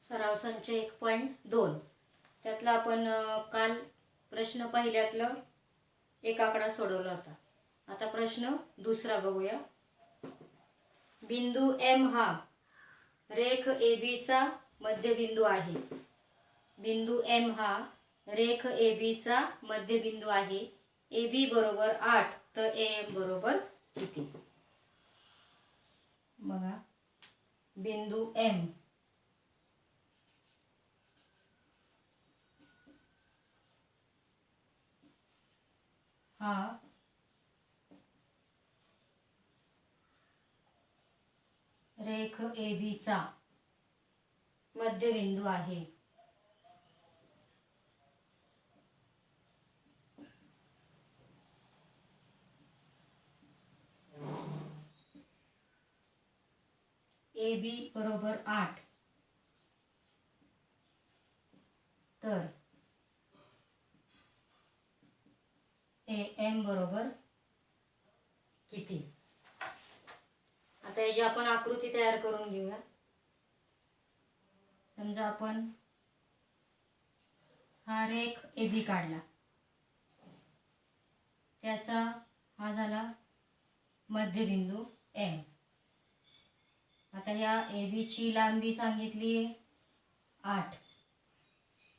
सराव संच 1.2 त्यातला आपण काल प्रश्न पहिल्यातलं एक आकडा सोडवला होता. आता प्रश्न दुसरा बघूया. बिंदू एम हा रेख AB चा मध्यबिंदू आहे. बिंदू एम हा रेख AB चा मध्यबिंदू आहे. AB बरोबर 8 तर AM बरोबर किती? बघा, बिंदू एम हा रेख AB चा मध्यबिंदू आहे. AB बरोबर 8 तर AM बरोबर किती? आता याची आपण आकृती तयार करून घेऊया. समजा आपण हा रेख AB काढला, त्याचा हा झाला मध्यबिंदू M. आता या AB ची लांबी सांगितली आहे 8.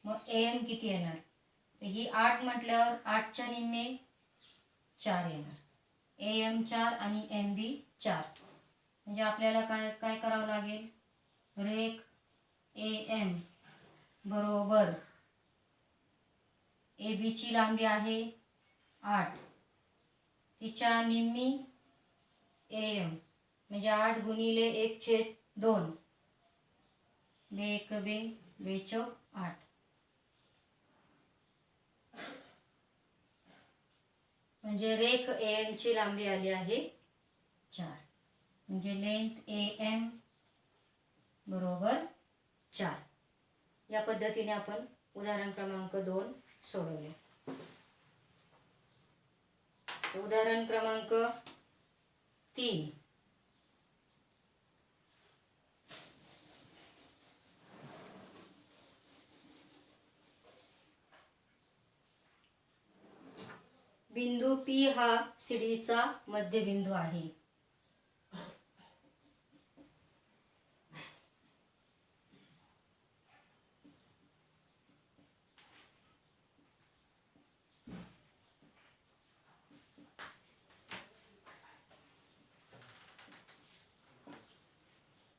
मग AM किती येणार? तर ही 8 म्हटल्यावर 8च्या निम्मे 4 येणार. AM 4 आणि MB 4. म्हणजे आपल्याला काय काय करावं लागेल? रेख AM बरोबर AB ची लांबी आहे 8, तिच्या निम्मी AM म्हणजे 8 गुणिले 1/2. बे 1 बे, बे चौक 8. म्हणजे रेख AM ची लांबी आली आहे 4. म्हणजे लेंथ AM बरोबर 4. या पद्धतीने आपण उदाहरण क्रमांक 2 सोडवले. उदाहरण क्रमांक 3. बिंदू P हा सीडीचा मध्यबिंदू आहे.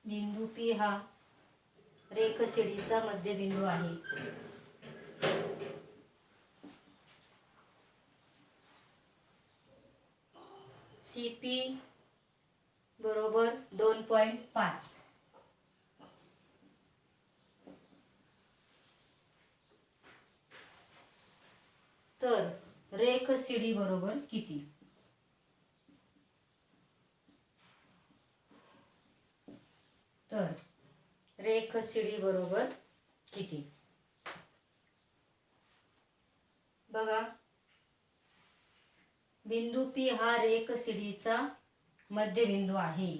बिंदू P हा रेख सीडीचा मध्यबिंदू आहे. CP बरोबर 2.5. तर रेख CD बरोबर किती? तर रेख CD बरोबर किती? बघा, बिंदू P हा रेख सीडीचा मध्यबिंदू आहे.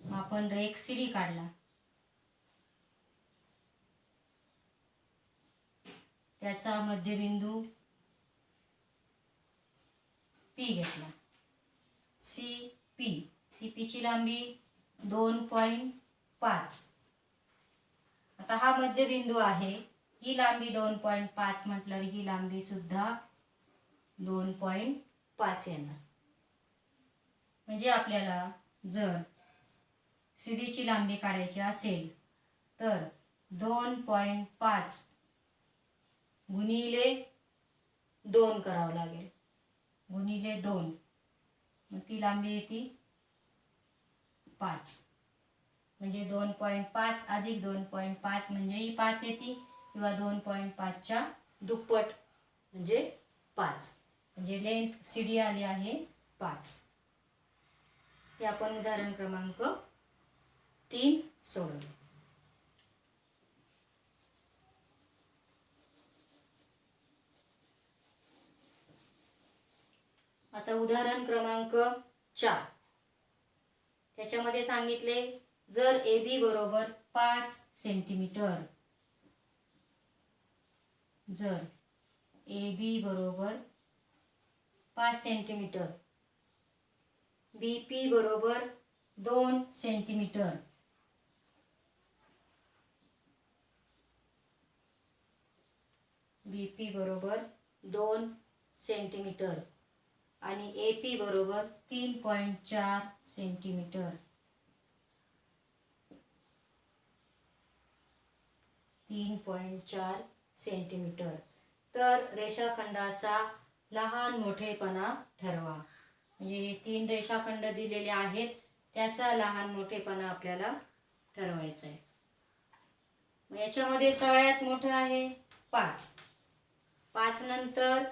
आपण रेख CD काढला, त्याचा मध्यबिंदू P घेतला. CP ची लांबी 2.5. आता हा मध्यबिंदू आहे, ही लांबी 2.5 म्हटल्यावर ही लांबी सुद्धा 2.5 येणार. म्हणजे आपल्याला जर CD ची लांबी काढायची असेल तर 2.5 गुणिले 2 करावं लागेल. गुणिले 2 मग ती लांबी येते 5. म्हणजे 2.5 अधिक 2.5 म्हणजे ही 5 येते, किंवा 2.5 च्या दुप्पट म्हणजे 5. म्हणजे लेंथ CD आली आहे 5. हे आपण उदाहरण क्रमांक 3 सोडवले. आता उदाहरण क्रमांक 4. त्याच्यामध्ये सांगितले जर ए बी बरोबर 5 सेंटीमीटर, जर ए बी बरोबर 5 सेंटीमीटर, बी पी बरोबर 2 सेंटीमीटर, बी पी बरोबर 2 सेंटीमीटर आणि ए पी बरोबर 3.4 सेंटीमीटर, 3.4 सेंटीमीटर, तर रेषाखंडाचा लहान मोठेपणा ठरवा. म्हणजे हे 3 रेषाखंड दिलेले आहेत, त्याचा लहान मोठेपणा आपल्याला ठरवायचा आहे. मग याच्यामध्ये सगळ्यात मोठं आहे 5, 5 नंतर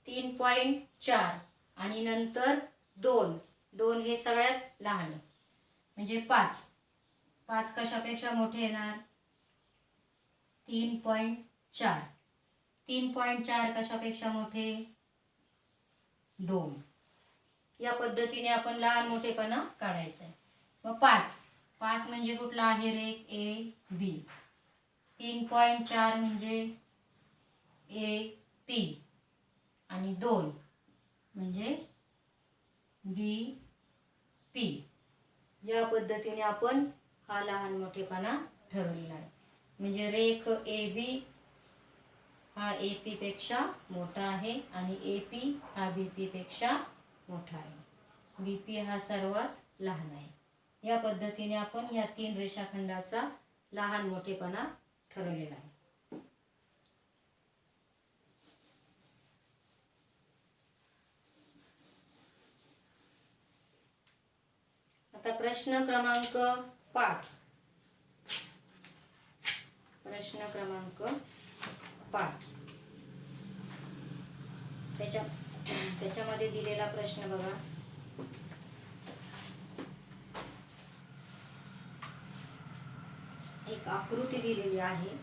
3.4 आणि नंतर 2, 2 हे सगळ्यात लहान आहे. म्हणजे 5, 5 कशापेक्षा मोठे येणार? 3.4, 3.4 कशापेक्षा मोठे? 2. या पद्धतीने आपण लहान मोठेपणा काढायचा आहे. मग 5, 5 म्हणजे कुठला आहे रे? A B. 3.4 म्हणजे ए पी आणि 2 म्हणजे बी पी. या पद्धतीने आपण हा लहान मोठेपणा ठरवलेला आहे. म्हणजे रेख ए बी हा ए पी पेक्षा मोठा आहे आणि ए पी हा बी पी पेक्षा मोठा आहे. बी पी हा सर्वात लहान आहे. या पद्धतीने आपण या 3 रेषाखंडाचा लहान मोठेपणा ठरवलेला आहे. आता प्रश्न क्रमांक 5. प्रश्न क्रमांक 5. त्याच्यामध्ये दिलेला प्रश्न बघा. एक आकृती दिलेली आहे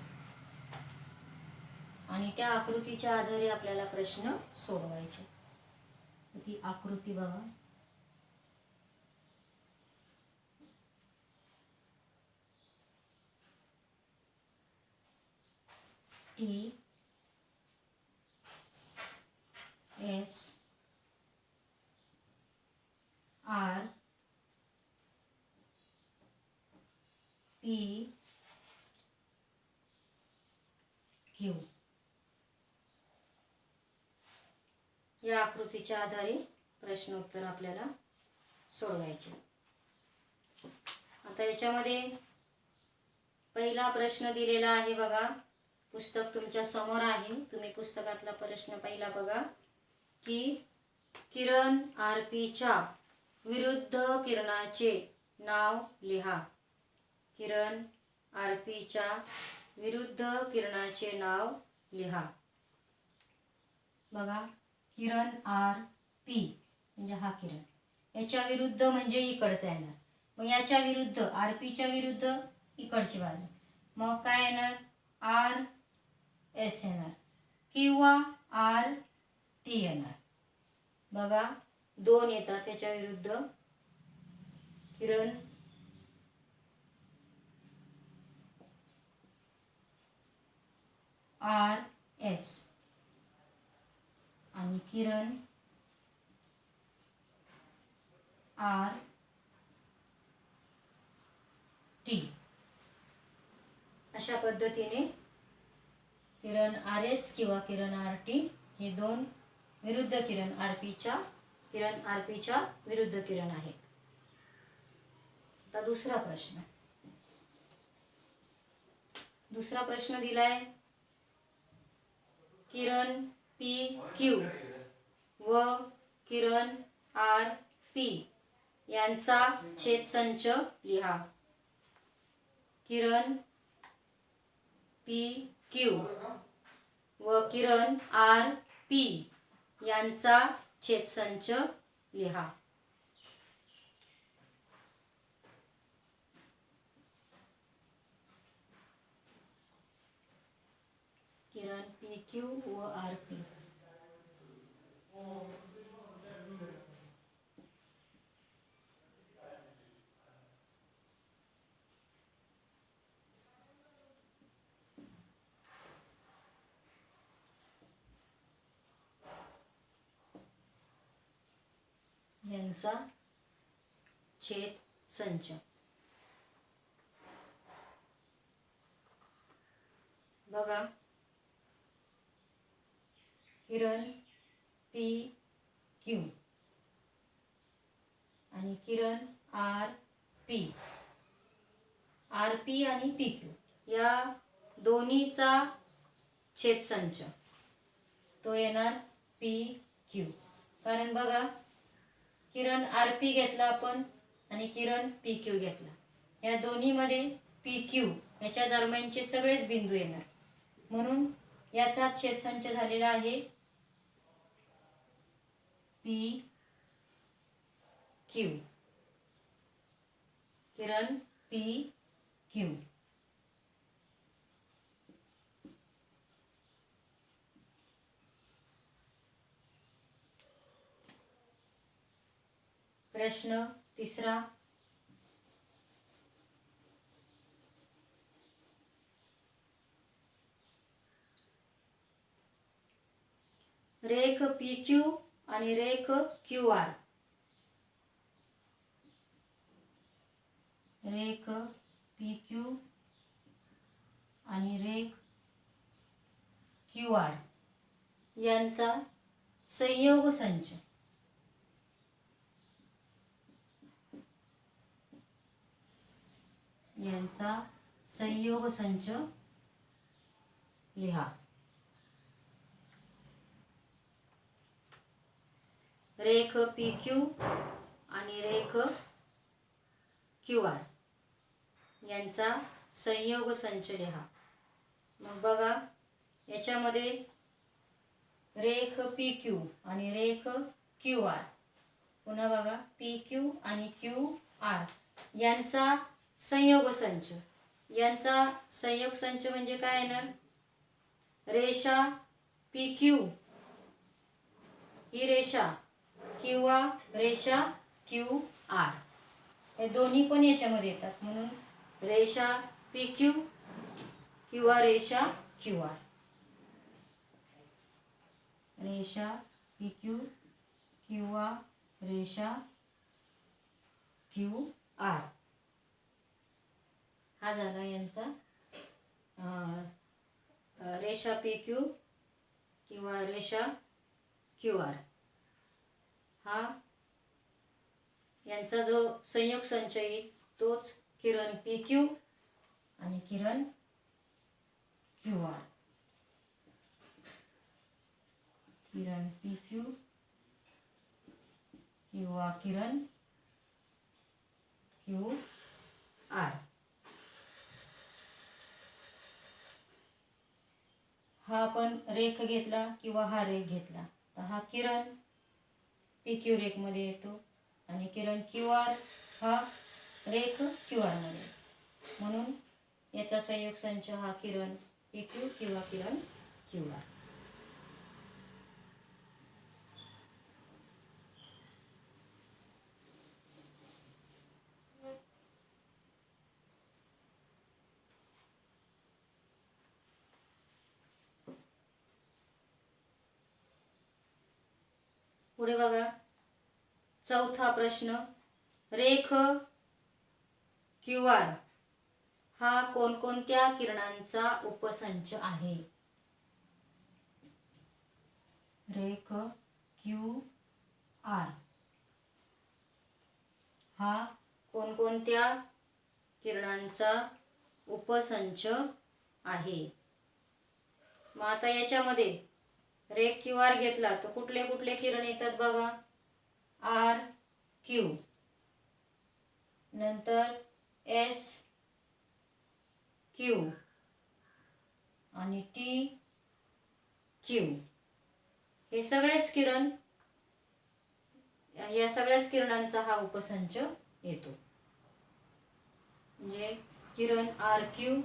आणि त्या आकृतीच्या आधारे आपल्याला प्रश्न सोडवायचे. ही आकृती बघा. T S R P Q या आकृतीच्या आधारे प्रश्न उत्तर आपल्याला सोडवायचे. आता याच्यामध्ये पहिला प्रश्न दिलेला आहे बघा. पुस्तक तुमच्या समोर आहे. तुम्ही पुस्तकातला प्रश्न पहिला बघा की किरण आर पीच्या विरुद्ध किरणाचे नाव लिहा. किरण आर पीच्या विरुद्ध किरणाचे नाव लिहा. बघा, किरण आर पी म्हणजे हा किरण, याच्या विरुद्ध म्हणजे इकडचा येणार. मग याच्या विरुद्ध आर पीच्या विरुद्ध इकडची बाजू, मग काय येणार? आर एस येणार किंवा आर टी येणार. बघा, 2 येतात त्याच्या विरुद्ध. किरण आर एस आणि किरण आर टी. अशा पद्धतीने किरण आर एस किंवा किरण आर टी हे 2 विरुद्ध किरण आर पीच्या विरुद्ध किरण आहेत. आता दुसरा प्रश्न दिलाय. किरण पी क्यू व किरण आर पी यांचा छेदसंच लिहा. किरण पी क्यू व किरण आर पी यांचा छेदसंच लिहा. किरण पी क्यू व आर पी. बिंदूंचा छेद संच. बघा, किरण पी क्यू आणि किरण आर पी आणि पी क्यू या दोन्हीचा छेदसंच तो येणार पी क्यू. कारण बघा, किरण आर पी घेतला आपण आणि किरण पी क्यू घेतला, या दोन्हीमध्ये पी क्यू याच्या दरम्यानचे सगळेच बिंदू येणार, म्हणून याचा छेदसंच झालेला आहे पी क्यू. किरण पी क्यू. प्रश्न तिसरा. रेख पी क्यू आणि रेख क्यू आर. रेख पी क्यू आणि रेख क्यू आर यांचा संयोग संच. यांचा संयोग संच लिहा. रेख पी क्यू आणि रेख क्यू आर यांचा संयोग संच लिहा. मग बघा, याच्यामध्ये रेख पी क्यू आणि रेख क्यू आर, पुन्हा बघा पी क्यू आणि क्यू आर यांचा संयोग संच. यांचा संयोग संच म्हणजे काय येणार? रेषा पी क्यू ही रेषा किंवा रेषा क्यू आर, हे दोन्ही पण याच्यामध्ये येतात, म्हणून रेषा पी क्यू किंवा रेषा क्यू आर. रेषा पी क्यू किंवा रेषा क्यू आर हा झाला यांचा रेषा पी क्यू किंवा रेषा क्यू आर हा यांचा जो संयोग संच येईल तोच किरण पी क्यू आणि किरण क्यू आर. किरण पी क्यू किंवा किरण क्यू आर. हा आपण रेख घेतला किंवा हा रेख घेतला तर हा किरण पी क्यू रेख मध्ये येतो आणि किरण क्यू आर हा रेख क्यू आर मध्ये, म्हणून याचा संयोग संच हा किरण पी क्यू किंवा किरण क्यू आर. पुढे बघा, चौथा प्रश्न. रेख क्यू आर हा कोणकोणत्या किरणांचा उपसंच आहे? रेख क्यू आर हा कोणकोणत्या किरणांचा उपसंच आहे? मग आता याच्यामध्ये रेख क्यू आर घेतला तर कुठले कुठले किरण येतात बघा. आर क्यू, नंतर एस क्यू आणि टी क्यू, हे सगळेच किरण, या सगळ्याच किरणांचा हा उपसंच येतो. म्हणजे किरण आर क्यू,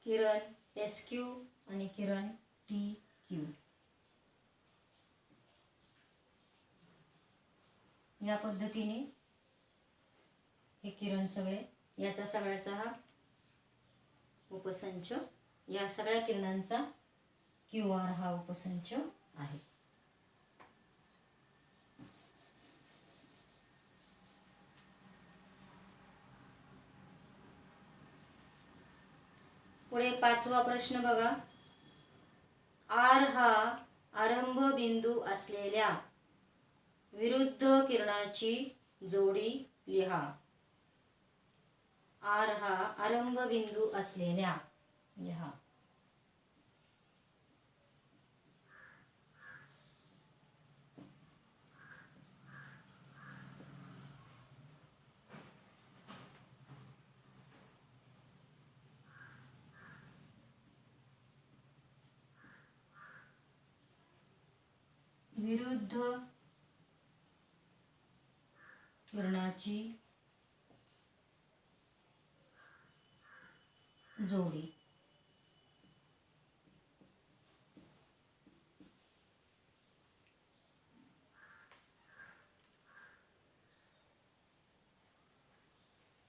किरण एस क्यू आणि किरण टी क्यू, या पद्धतीने हे किरण सगळे याचा सगळ्याचा हा उपसंच, या सगळ्या किरणांचा QR हा उपसंच आहे. पुढे 5वा प्रश्न बघा. R हा आरंभ बिंदू असलेल्या विरुद्ध किरणाची जोडी लिहा. R हा आरंभ बिंदू असलेल्या लिहा. विरुद्ध किरणाची जोडी.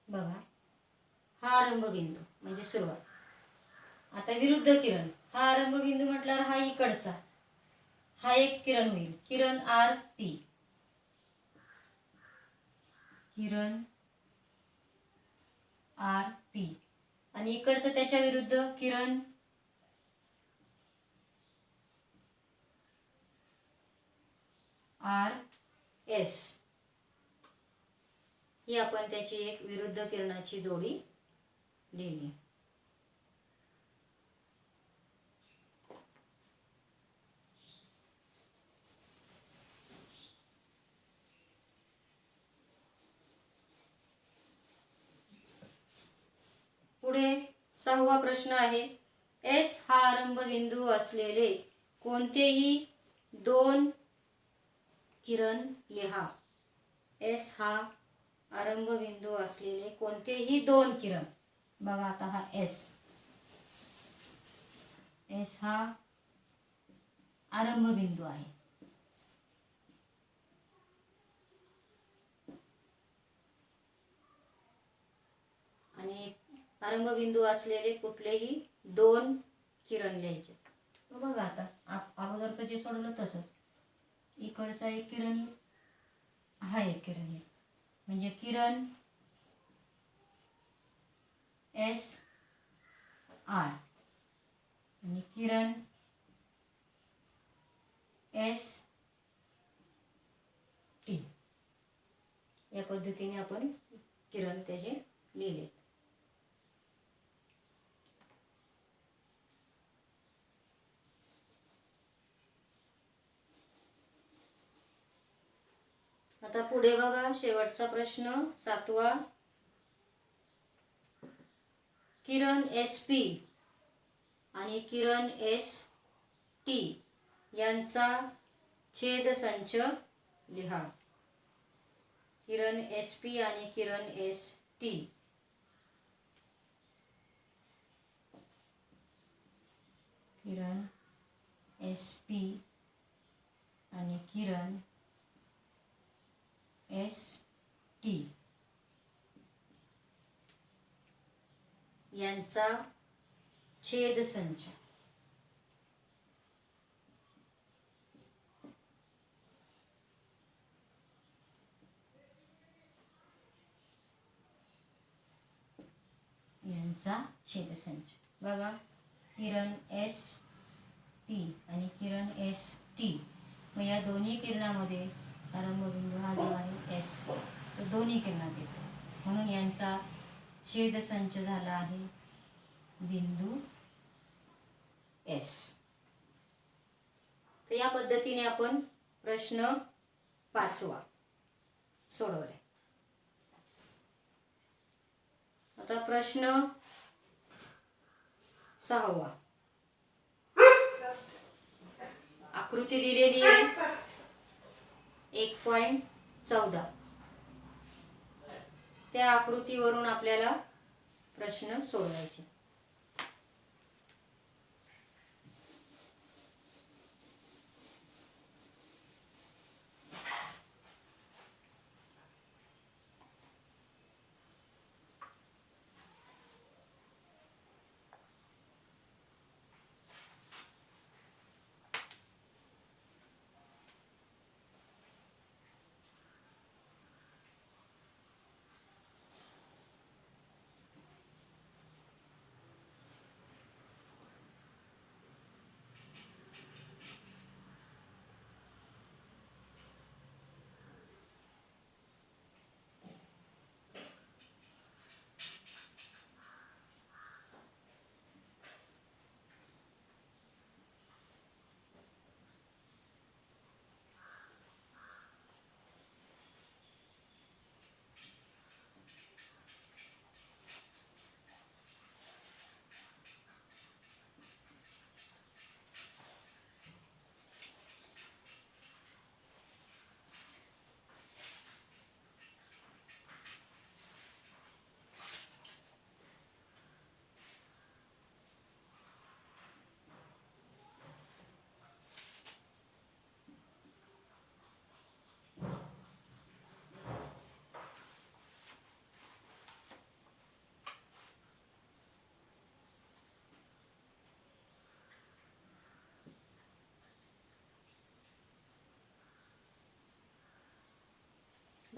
बघा, हा आरंभ बिंदू म्हणजे सुरुवात. आता विरुद्ध किरण, हा आरंभ बिंदू म्हटल्यावर हा इकडचा, हा एक किरण होईल, किरण RP, किरण RP. आणि इकडचं त्याच्या विरुद्ध किरण RS. ही आपण त्याची एक विरुद्ध किरणाची जोडी लिहिली. पुढे 6वा प्रश्न आहे. S हा आरंभ बिंदू असलेले कोणतेही 2 किरण लिहा. S हा आरंभ बिंदू असलेले कोणतेही 2 किरण. बघा आता हा S हा आरंभ बिंदू आहे. आणि आरंभ बिंदू असलेले कुठलेही 2 किरण लिहायचे. बघा आता अगोदरचं जे सोडवलं तसंच, इकडचा एक किरण येईल, हा एक किरण येईल, म्हणजे किरण SR आणि किरण ST. या पद्धतीने आपण किरण त्याचे लिहिले. आता पुढे बघा, शेवटचा प्रश्न 7वा. किरण SP आणि किरण ST यांचा छेदसंच लिहा. किरण SP आणि किरण ST. किरण SP आणि किरण ST यांचा छेदसंच. यांचा छेदसंच. बघा, किरण SP आणि किरण ST, मग या दोन्ही किरणामध्ये आरंभ बिंदू हा जो आहे S, तो दोन्ही किरणात येतो, म्हणून यांचा छेदसंच झाला आहे बिंदू S. तर या पद्धतीने आपण प्रश्न 5वा सोडवलाय. आता प्रश्न 6वा. आकृती दिलेली आहे 1.14. त्या आकृतीवरून आपल्याला प्रश्न सोडवायचे.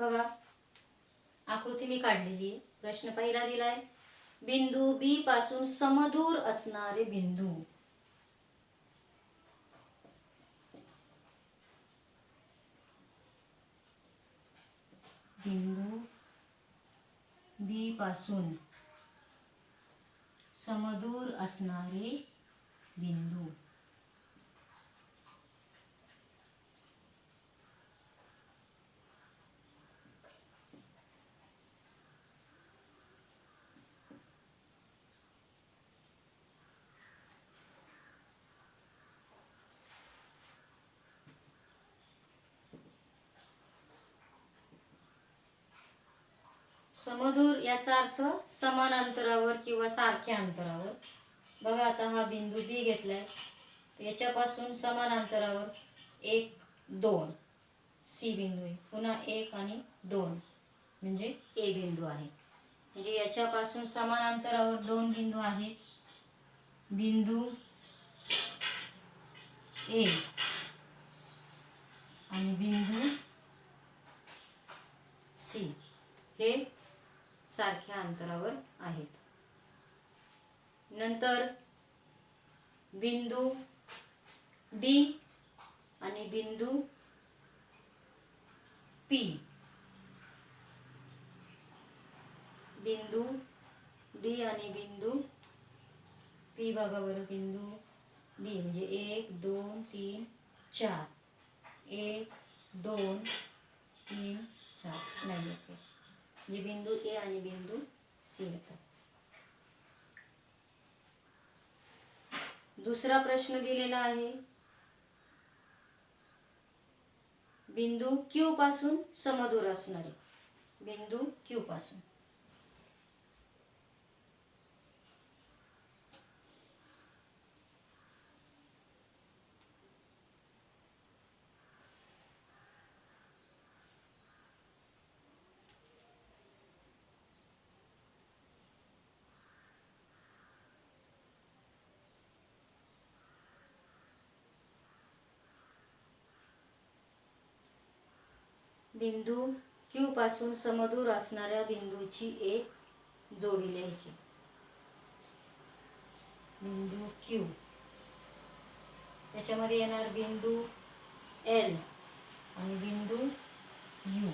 बघा आकृती मी काढलेली आहे. प्रश्न पहिला दिलाय, बिंदू बी पासून समदूर असणारे बिंदू. बिंदू बी पासून समदूर असणारे बिंदू. समदूर याचा अर्थ समान अंतरावर किंवा सारख्या अंतरावर. बघा आता हा बिंदू बी घेतलाय, याच्यापासून समान अंतरावर 1 2 सी बिंदू आहे, पुन्हा 1 आणि 2 म्हणजे ए बिंदू आहे. म्हणजे याच्यापासून समान अंतरावर 2 बिंदू आहेत. बिंदू ए आणि बिंदू सी हे सारख्या अंतरावर आहेत. नंतर बिंदू डी आणि बिंदू पी. बिंदू डी आणि बिंदू पी. बघा बरं, बिंदू डी म्हणजे 1 2 3 4, 1 2 3 4 नाही येते, म्हणजे बिंदू ए आणि बिंदू सी येतात. दुसरा प्रश्न दिलेला आहे, बिंदू क्यू पासून समदूर असणारे. बिंदू क्यू पासून बिंदू क्यू पासून समदूर असणाऱ्या बिंदूची एक जोडी लिहायची. बिंदू क्यू, त्याच्यामध्ये येणार बिंदू एल आणि बिंदू यू.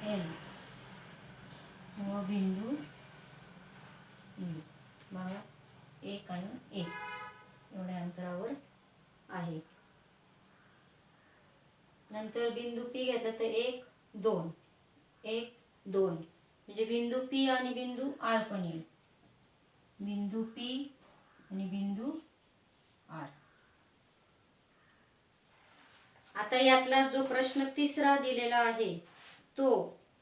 एल व बिंदू यू. बघा 1 आणि 1 एवढ्या अंतरावर आहे. नंतर बिंदू पी घेतला तर 1 2 1 2 म्हणजे बिंदू पी आणि बिंदू आर पण येईल. बिंदू पी आणि बिंदू आर. आता यातला जो प्रश्न तिसरा दिलेला आहे तो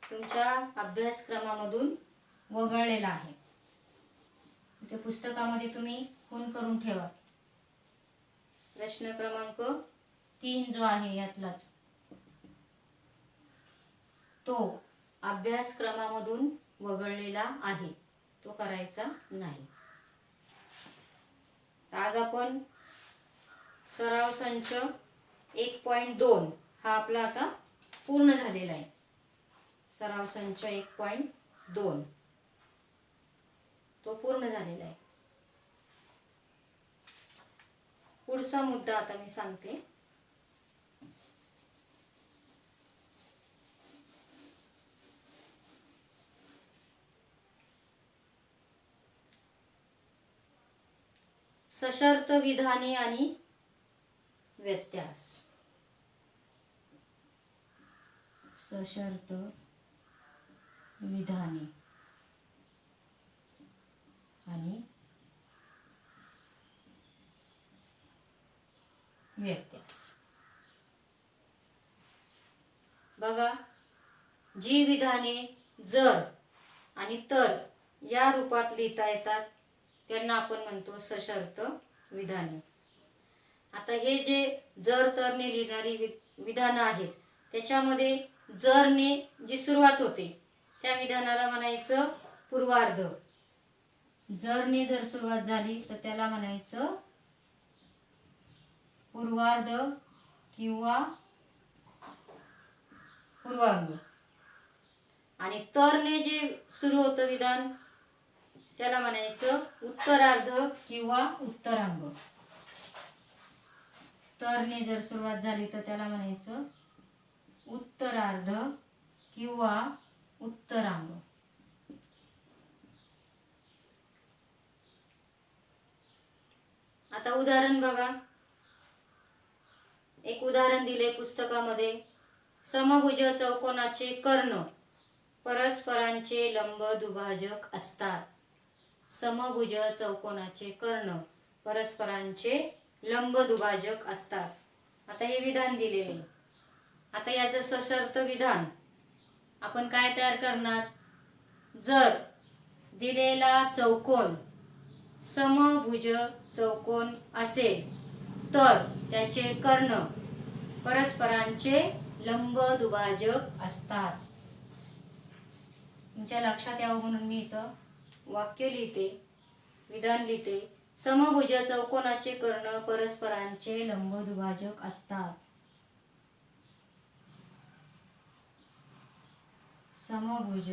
तुमच्या अभ्यासक्रमामधून वगळलेला आहे. त्या पुस्तकामध्ये तुम्ही खूण करून ठेवा. प्रश्न क्रमांक 3 जो आहे यातलाच तो अभ्यासक्रमामधून वगळलेला आहे, तो करायचा नाही. आज आपण सराव संच 1.2 हा आपला आता पूर्ण झालेला आहे. सराव संच 1.2 तो पूर्ण झालेला आहे. पुढचा मुद्दा आता मी सांगते. सशर्त विधाने आणि व्यत्यास. सशर्त विधाने आणि व्यत्यास. बघा, जी विधाने जर आणि तर या रूपात लिहिता येतात त्यांना आपण म्हणतो सशर्त विधाने. आता हे जे जर तरने लिहिणारी विधानं आहेत त्याच्यामध्ये जरने जी सुरुवात होते त्या विधानाला म्हणायचं पूर्वार्ध. जरने जर सुरुवात झाली तर त्याला म्हणायचं पूर्वार्ध किंवा पूर्वांग. आणि तरने जे सुरू होतं विधान त्याला म्हणायचं उत्तरार्ध किंवा उत्तरांग. तरने जर सुरुवात झाली तर त्याला म्हणायचं उत्तरार्ध किंवा उत्तरांग. आता उदाहरण बघा. एक उदाहरण दिले पुस्तकामध्ये. समभुज चौकोनाचे कर्ण परस्परांचे लंब दुभाजक असतात. समभुज चौकोनाचे कर्ण परस्परांचे लंब दुभाजक असतात. आता हे विधान दिलेले. आता याचं सशर्त विधान आपण काय तयार करणार. जर दिलेला चौकोन समभुज चौकोन असेल तर त्याचे कर्ण परस्परांचे लंब दुभाजक असतात. तुमच्या लक्षात यावं म्हणून मी इथं वाक्य लिहिते, विधान लिहिते. समभुज चौकोनाचे कर्ण परस्परांचे लंब दुभाजक असतात. समभुज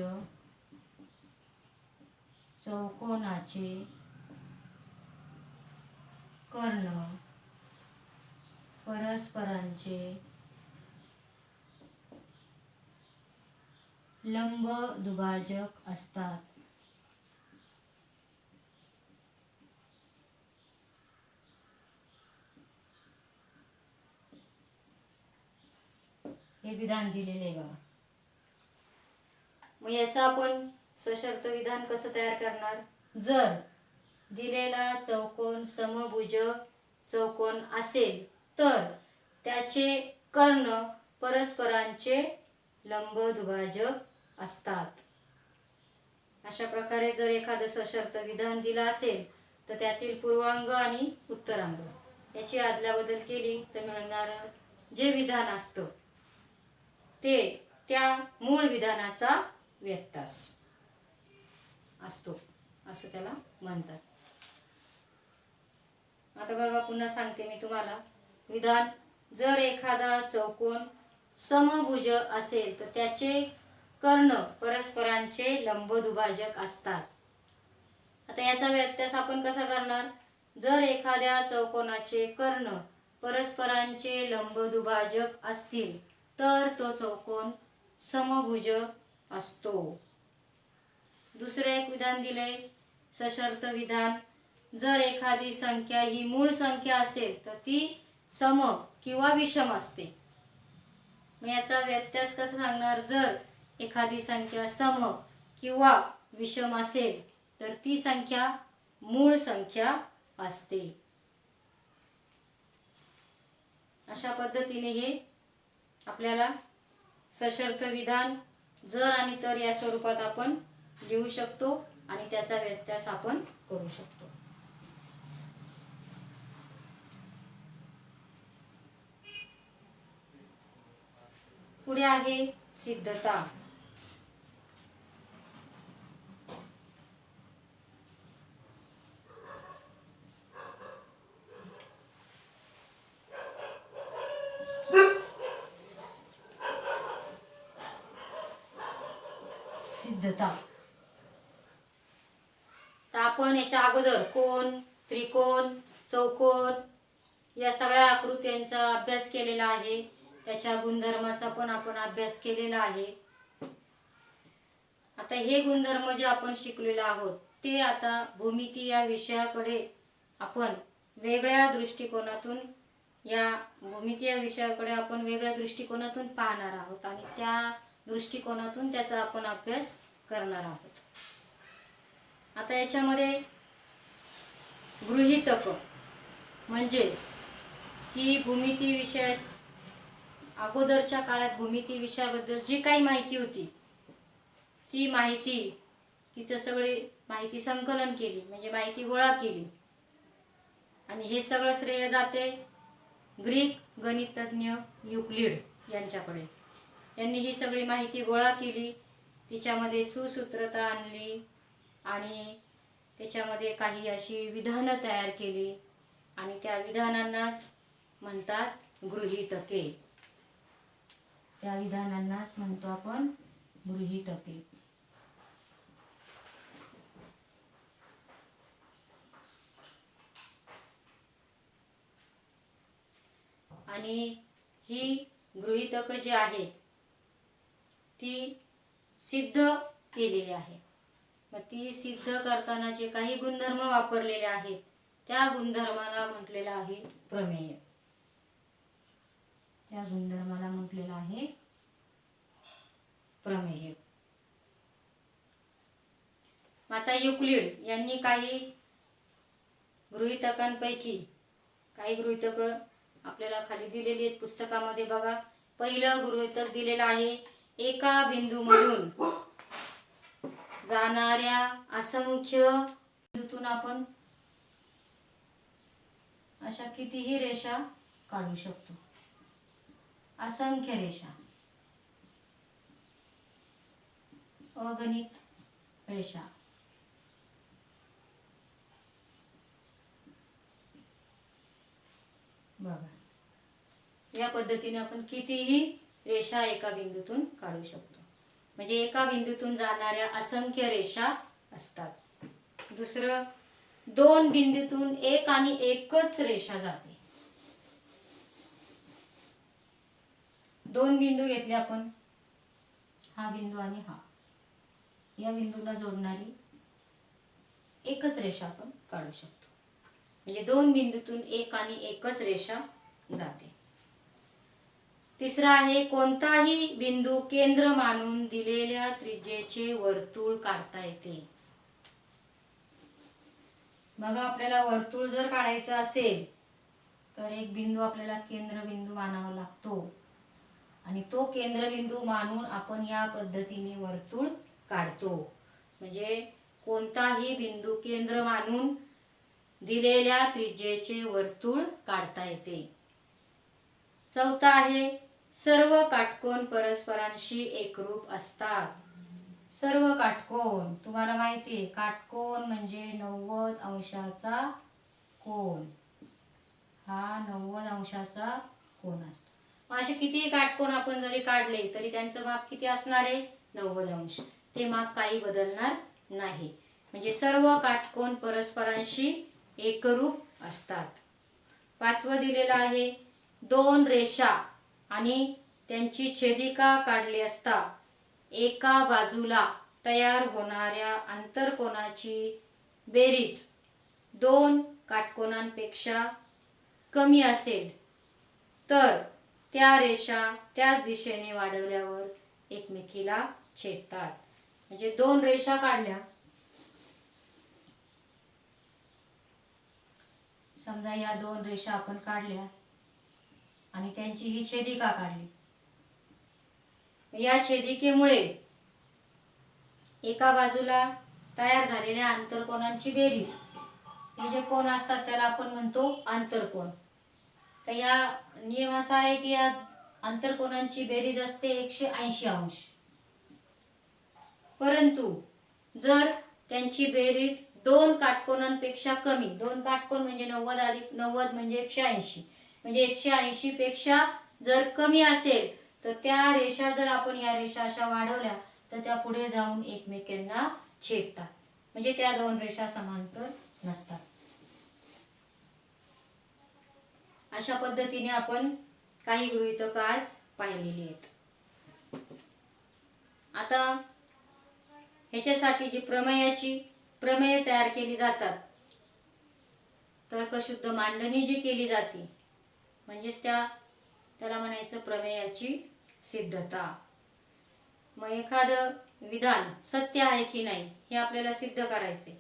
चौकोनाचे कर्ण परस्परांचे लंब दुभाजक असतात. हे विधान दिलेले आहे बघा. मग याचं आपण सशर्त विधान कसं तयार करणार. जर दिलेला चौकोन समभुज चौकोन असेल तर त्याचे कर्ण परस्परांचे लंब दुभाजक असतात. अशा प्रकारे जर एखादं सशर्त विधान दिलं असेल तर त्यातील पूर्वांग आणि उत्तरांग याची अदलाबदल केली तर मिळणारं जे विधान असतं ते त्या मूळ विधानाचा व्यत्यास असतो असं त्याला म्हणतात. आता बघा पुन्हा सांगते मी तुम्हाला विधान. जर एखादा चौकोन समभुज असेल तर त्याचे कर्ण परस्परांचे लंब दुभाजक असतात. आता याचा व्यत्यास आपण कसा करणार. जर एखाद्या चौकोनाचे कर्ण परस्परांचे लंब दुभाजक असतील तर तो चौकोन समभुज असतो. दुसरे एक विधान दिले सशर्त विधान. जर एखादी संख्या ही मूळ संख्या असेल तर ती सम किंवा विषम असते. मग याचा व्यत्यास कसा सांगणार. जर एखादी संख्या सम किंवा विषम असेल तर ती संख्या मूळ संख्या असते. अशा पद्धतीने हे आपल्याला सशर्त विधान जर आणि तर या स्वरूपात आपण लिहू शकतो आणि त्याचा व्यत्यास आपण करू शकतो. पुढे आहे सिद्धता. सिद्धता. तर आपण याच्या अगोदर कोन, त्रिकोण, चौकोन या सगळ्या आकृत्यांचा अभ्यास केलेला आहे. त्याच्या गुणधर्माचा पण आपण अभ्यास केलेला आहे. आता हे गुणधर्म जे आपण शिकलेलो आहोत ते आता भूमिती या विषयाकडे आपण वेगळ्या दृष्टिकोनातून या भूमिती या विषयाकडे आपण वेगळ्या दृष्टिकोनातून पाहणार आहोत आणि त्या दृष्टिकोनातून त्याचा आपण अभ्यास करणार आहोत. आता याच्यामध्ये गृहीतक म्हणजे की भूमिती विषय अगोदरच्या काळात भूमिती विषयाबद्दल जी काही माहिती होती ती माहिती तिचं सगळे माहिती संकलन केली म्हणजे माहिती गोळा केली आणि हे सगळं श्रेय जाते ग्रीक गणितज्ञ युक्लिड यांच्याकडे. यांनी ही सगळी माहिती गोळा केली, तिच्यामध्ये सुसूत्रता आणली आणि त्याच्यामध्ये काही अशी विधानं तयार केली आणि त्या विधानांनाच म्हणतात गृहीतके. त्या विधानांनाच म्हणतो आपण गृहीतके. आणि ही गृहीतक जी आहेत ती सिद्ध केलेली आहे. मग ती सिद्ध करताना जे काही गुणधर्म वापरलेले आहेत त्या गुणधर्माला म्हटलेलं आहे प्रमेय. त्या गुणधर्माला म्हटलेलं आहे प्रमेय. आता युक्लिड यांनी काही गृहीतकांपैकी काही गृहीतक आपल्याला खाली दिलेली आहेत पुस्तकामध्ये. बघा, पहिलं गृहीतक दिलेलं आहे, एका बिंदूमधून जाणाऱ्या असंख्य बिंदूतून आपण अशा कितीही रेषा काढू शकतो. असंख्य रेषा, अगणित रेषा. बघा, या पद्धतीने आपण कितीही रेषा एका बिंदूतून काढू शकतो. म्हणजे एका बिंदूतून जाणाऱ्या असंख्य रेषा असतात. दुसरं, दोन बिंदूतून एक आणि एकच रेषा जाते. दोन बिंदू घेतले आपण, हा बिंदू आणि हा, या बिंदूला जोडणारी एकच रेषा आपण काढू शकतो. म्हणजे दोन बिंदूतून एक आणि एकच रेषा जाते. तिसरा आहे, कोणताही बिंदू केंद्र मानून दिलेल्या त्रिज्येचे वर्तुळ काढता येते. बघा, आपल्याला वर्तुळ जर काढायचं असेल तर एक बिंदू आपल्याला केंद्रबिंदू मानावा लागतो आणि तो केंद्रबिंदू मानून आपण या पद्धतीने वर्तुळ काढतो. म्हणजे कोणताही बिंदू केंद्र मानून दिलेल्या त्रिज्येचे वर्तुळ काढता येते. चौथा आहे, सर्व काटकोन परस्परांशी एकरूप असतात. सर्व काटकोन, तुम्हाला माहिती आहे काटकोन म्हणजे 90 अंशाचा कोन. हा 90 अंशाचा कोन असतो. मग असे कितीही काटकोन आपण जरी काढले तरी त्यांचं माप किती असणार आहे? 90 अंश. ते माप काही बदलणार नाही. म्हणजे सर्व काटकोन परस्परांशी एकरूप असतात. पाचवं दिलेलं आहे, दोन रेषा आणि त्यांची छेदिका काढली असता एका बाजूला तयार होणाऱ्या आंतरकोनाची बेरीज दोन काटकोनांपेक्षा कमी असेल तर त्या रेषा त्याच दिशेने वाढवल्यावर एकमेकीला छेदतात. म्हणजे दोन रेषा काढल्या, समजा या दोन रेषा आपण काढल्या आणि त्यांची ही छेदिका काढली. या छेदिकेमुळे एका बाजूला तयार झालेल्या आंतरकोनांची बेरीज, हे जे कोन असतात त्याला आपण म्हणतो आंतरकोन. तर या नियम असा आहे की या आंतरकोनांची बेरीज असते 180 अंश. परंतु जर त्यांची बेरीज दोन काटकोनांपेक्षा कमी, दोन काटकोन म्हणजे 90 अधिक 90 म्हणजे 180, म्हणजे 180 पेक्षा जर कमी असेल तर त्या रेषा जर आपण या रेषा अशा वाढवल्या तर त्या पुढे जाऊन एकमेकांना छेदतात. म्हणजे त्या दोन रेषा समांतर नसतात. अशा पद्धतीने आपण काही गृहीतक आज पाहिलेली आहेत. आता ह्याच्यासाठी जी प्रमेय तयार केली जातात, तर्कशुद्ध मांडणी जी केली जाते म्हणजेच त्याला म्हणायचं प्रमेयाची सिद्धता. मग एखादं विधान सत्य आहे की नाही हे आपल्याला सिद्ध करायचे,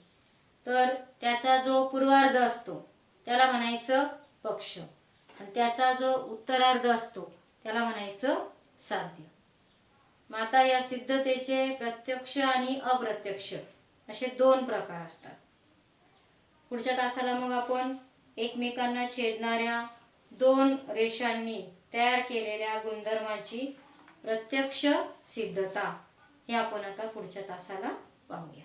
तर त्याचा जो पूर्वार्ध असतो त्याला म्हणायचं पक्ष आणि त्याचा जो उत्तरार्ध असतो त्याला म्हणायचं साध्य. मग आता या सिद्धतेचे प्रत्यक्ष आणि अप्रत्यक्ष असे दोन प्रकार असतात. पुढच्या तासाला मग आपण एकमेकांना छेदणाऱ्या दोन रेषांनी तयार केलेल्या गुणधर्माची प्रत्यक्ष सिद्धता हे आपण आता पुढच्या तासाला पाहूया.